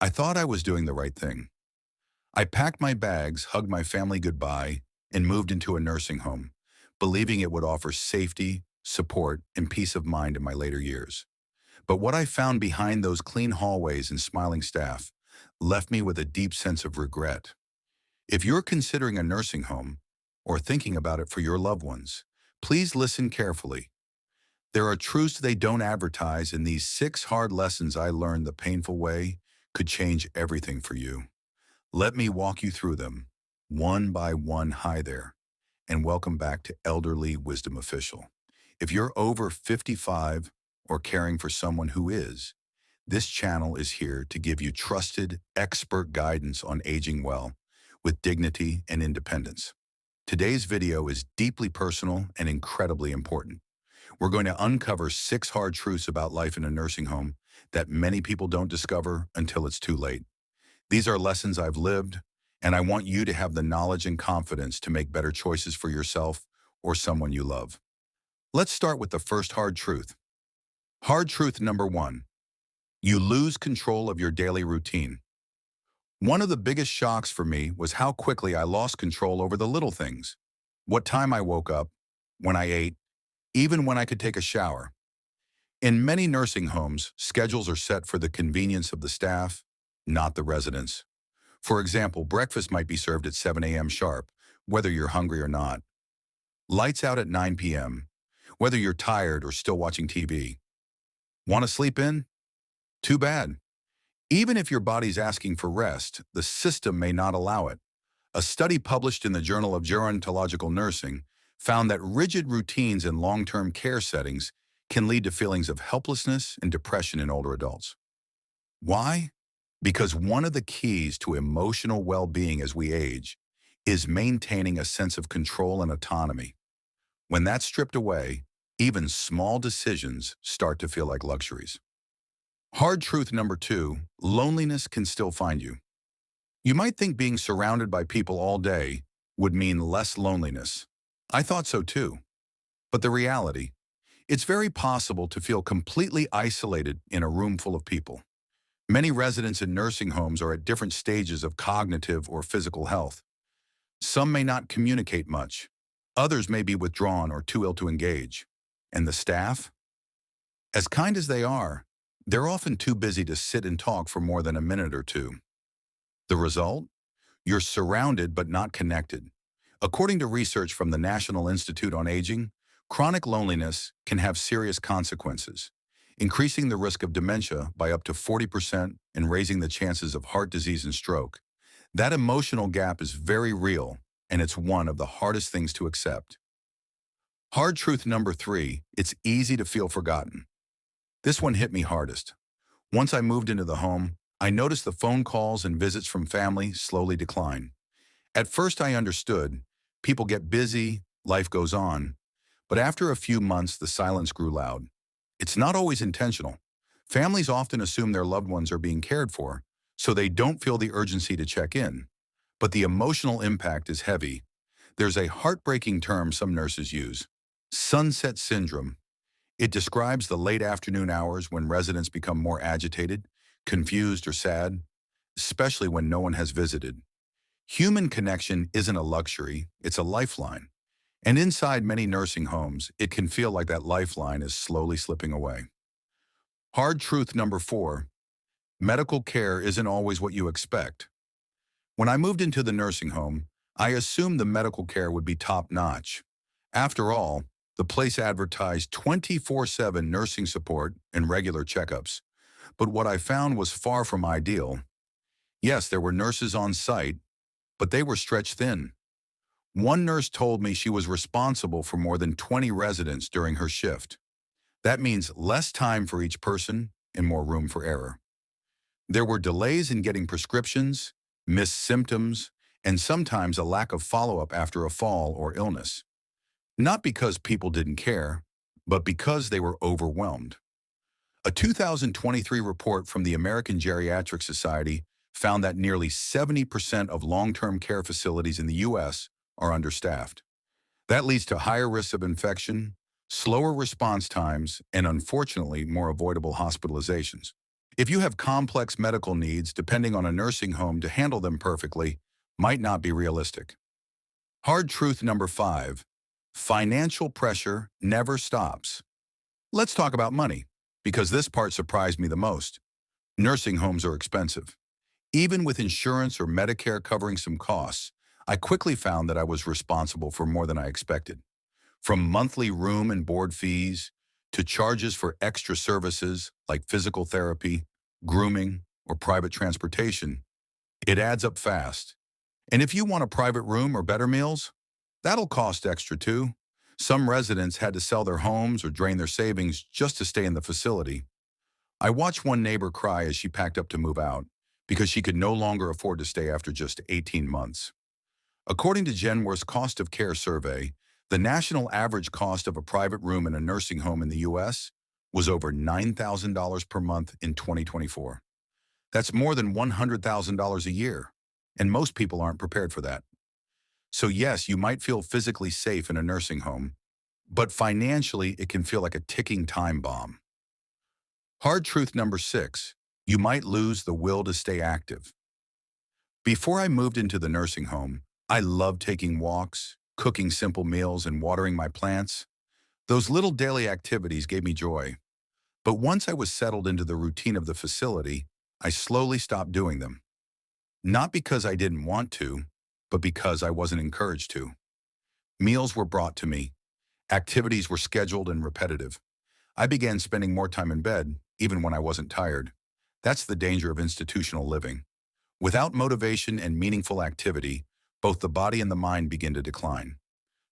I thought I was doing the right thing. I packed my bags, hugged my family goodbye, and moved into a nursing home, believing it would offer safety, support, and peace of mind in my later years. But what I found behind those clean hallways and smiling staff left me with a deep sense of regret. If you're considering a nursing home or thinking about it for your loved ones, please listen carefully. There are truths they don't advertise, and these 6 hard lessons I learned the painful way could change everything for you. Let me walk you through them, one by one. Hi there, and welcome back to Elderly Wisdom Official. If you're over 55 or caring for someone who is, this channel is here to give you trusted, expert guidance on aging well, with dignity and independence. Today's video is deeply personal and incredibly important. We're going to uncover 6 hard truths about life in a nursing home that many people don't discover until it's too late. These are lessons I've lived, and I want you to have the knowledge and confidence to make better choices for yourself or someone you love. Let's start with the first hard truth. Hard truth number 1. You lose control of your daily routine. One of the biggest shocks for me was how quickly I lost control over the little things. What time I woke up, when I ate, even when I could take a shower. In many nursing homes, schedules are set for the convenience of the staff, not the residents. For example, breakfast might be served at 7 a.m. sharp, whether you're hungry or not. Lights out at 9 p.m., whether you're tired or still watching TV. Want to sleep in? Too bad. Even if your body's asking for rest, the system may not allow it. A study published in the Journal of Gerontological Nursing found that rigid routines in long-term care settings can lead to feelings of helplessness and depression in older adults. Why? Because one of the keys to emotional well-being as we age is maintaining a sense of control and autonomy. When that's stripped away, even small decisions start to feel like luxuries. Hard truth number 2, loneliness can still find you. You might think being surrounded by people all day would mean less loneliness. I thought so too. But the reality, it's very possible to feel completely isolated in a room full of people. Many residents in nursing homes are at different stages of cognitive or physical health. Some may not communicate much. Others may be withdrawn or too ill to engage. And the staff? As kind as they are, they're often too busy to sit and talk for more than a minute or two. The result? You're surrounded but not connected. According to research from the National Institute on Aging, chronic loneliness can have serious consequences, increasing the risk of dementia by up to 40% and raising the chances of heart disease and stroke. That emotional gap is very real, and it's one of the hardest things to accept. Hard truth number 3, it's easy to feel forgotten. This one hit me hardest. Once I moved into the home, I noticed the phone calls and visits from family slowly decline. At first I understood, people get busy, life goes on, but after a few months the silence grew loud. It's not always intentional. Families often assume their loved ones are being cared for, so they don't feel the urgency to check in. But the emotional impact is heavy. There's a heartbreaking term some nurses use, sunset syndrome. It describes the late afternoon hours when residents become more agitated, confused, or sad, especially when no one has visited. Human connection isn't a luxury, it's a lifeline. And inside many nursing homes, it can feel like that lifeline is slowly slipping away. Hard truth number 4, medical care isn't always what you expect. When I moved into the nursing home, I assumed the medical care would be top-notch. After all, the place advertised 24/7 nursing support and regular checkups. But what I found was far from ideal. Yes, there were nurses on site, but they were stretched thin. One nurse told me she was responsible for more than 20 residents during her shift. That means less time for each person and more room for error. There were delays in getting prescriptions, missed symptoms, and sometimes a lack of follow-up after a fall or illness. Not because people didn't care, but because they were overwhelmed. A 2023 report from the American Geriatric Society found that nearly 70% of long-term care facilities in the U.S. are understaffed. That leads to higher risks of infection, slower response times, and unfortunately, more avoidable hospitalizations. If you have complex medical needs, depending on a nursing home to handle them perfectly might not be realistic. Hard truth number 5, financial pressure never stops. Let's talk about money, because this part surprised me the most. Nursing homes are expensive. Even with insurance or Medicare covering some costs, I quickly found that I was responsible for more than I expected. From monthly room and board fees to charges for extra services like physical therapy, grooming, or private transportation, it adds up fast. And if you want a private room or better meals, that'll cost extra too. Some residents had to sell their homes or drain their savings just to stay in the facility. I watched one neighbor cry as she packed up to move out because she could no longer afford to stay after just 18 months. According to Genworth's Cost of Care survey, the national average cost of a private room in a nursing home in the U.S. was over $9,000 per month in 2024. That's more than $100,000 a year, and most people aren't prepared for that. So yes, you might feel physically safe in a nursing home, but financially it can feel like a ticking time bomb. Hard truth number 6, you might lose the will to stay active. Before I moved into the nursing home, I loved taking walks, cooking simple meals, and watering my plants. Those little daily activities gave me joy. But once I was settled into the routine of the facility, I slowly stopped doing them. Not because I didn't want to, but because I wasn't encouraged to. Meals were brought to me. Activities were scheduled and repetitive. I began spending more time in bed, even when I wasn't tired. That's the danger of institutional living. Without motivation and meaningful activity, both the body and the mind begin to decline.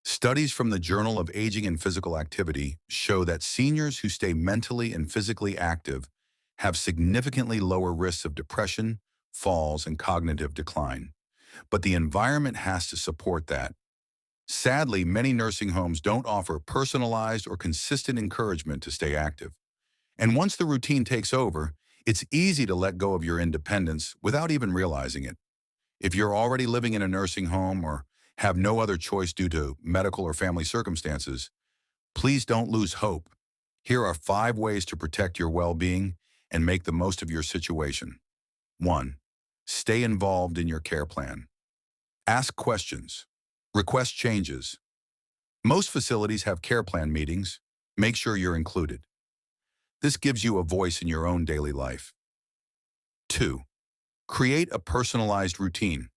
Studies from the Journal of Aging and Physical Activity show that seniors who stay mentally and physically active have significantly lower risks of depression, falls, and cognitive decline. But the environment has to support that. Sadly, many nursing homes don't offer personalized or consistent encouragement to stay active. And once the routine takes over, it's easy to let go of your independence without even realizing it. If you're already living in a nursing home or have no other choice due to medical or family circumstances, please don't lose hope. Here are 5 ways to protect your well-being and make the most of your situation. 1. Stay involved in your care plan. Ask questions. Request changes. Most facilities have care plan meetings. Make sure you're included. This gives you a voice in your own daily life. 2. Create a personalized routine.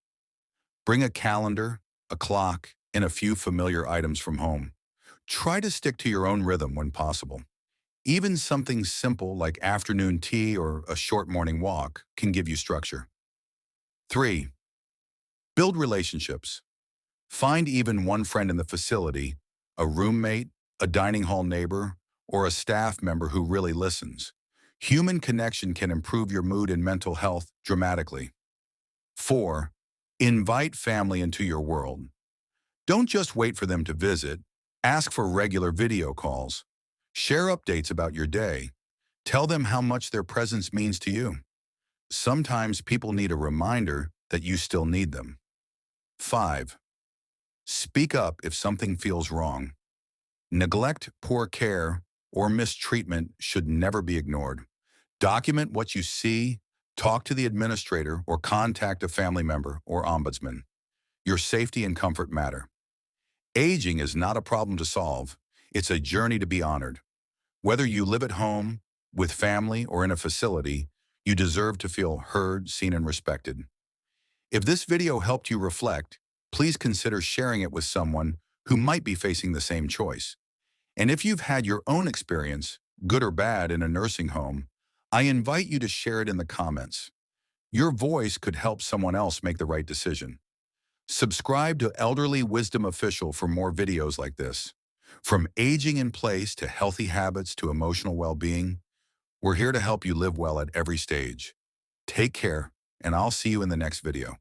Bring a calendar, a clock, and a few familiar items from home. Try to stick to your own rhythm when possible. Even something simple like afternoon tea or a short morning walk can give you structure. 3. Build relationships. Find even one friend in the facility, a roommate, a dining hall neighbor, or a staff member who really listens. Human connection can improve your mood and mental health dramatically. 4. Invite family into your world. Don't just wait for them to visit. Ask for regular video calls. Share updates about your day. Tell them how much their presence means to you. Sometimes people need a reminder that you still need them. 5. Speak up if something feels wrong. Neglect, poor care, or mistreatment should never be ignored. Document what you see, talk to the administrator, or contact a family member or ombudsman. Your safety and comfort matter. Aging is not a problem to solve. It's a journey to be honored. Whether you live at home, with family, or in a facility, you deserve to feel heard, seen, and respected. If this video helped you reflect, please consider sharing it with someone who might be facing the same choice. And if you've had your own experience, good or bad, in a nursing home, I invite you to share it in the comments. Your voice could help someone else make the right decision. Subscribe to Elderly Wisdom Official for more videos like this. From aging in place to healthy habits to emotional well-being, we're here to help you live well at every stage. Take care, and I'll see you in the next video.